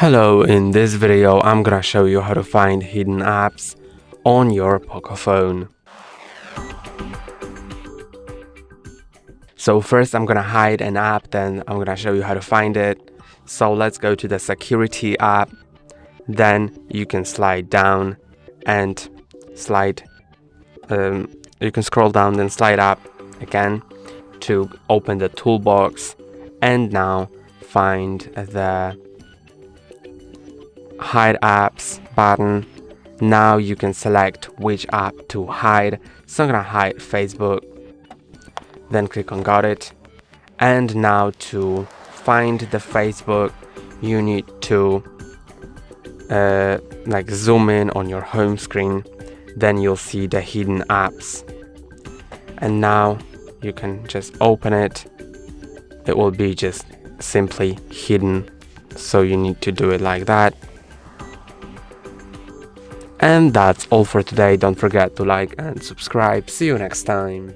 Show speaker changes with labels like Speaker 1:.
Speaker 1: Hello, in this video I'm gonna show you how to find hidden apps on your Poco phone. So first I'm gonna hide an app, then I'm gonna show you how to find it. So let's go to the security app, then you can slide down and you can scroll down then slide up again to open the toolbox, and now find the hide apps button. Now you can select which app to hide. So I'm gonna hide Facebook, then click on got it. And now to find the Facebook, you need to zoom in on your home screen, then you'll see the hidden apps, and now you can just open it. It will be just simply hidden, so you need to do it like that. And that's all for today. Don't forget to like and subscribe. See you next time.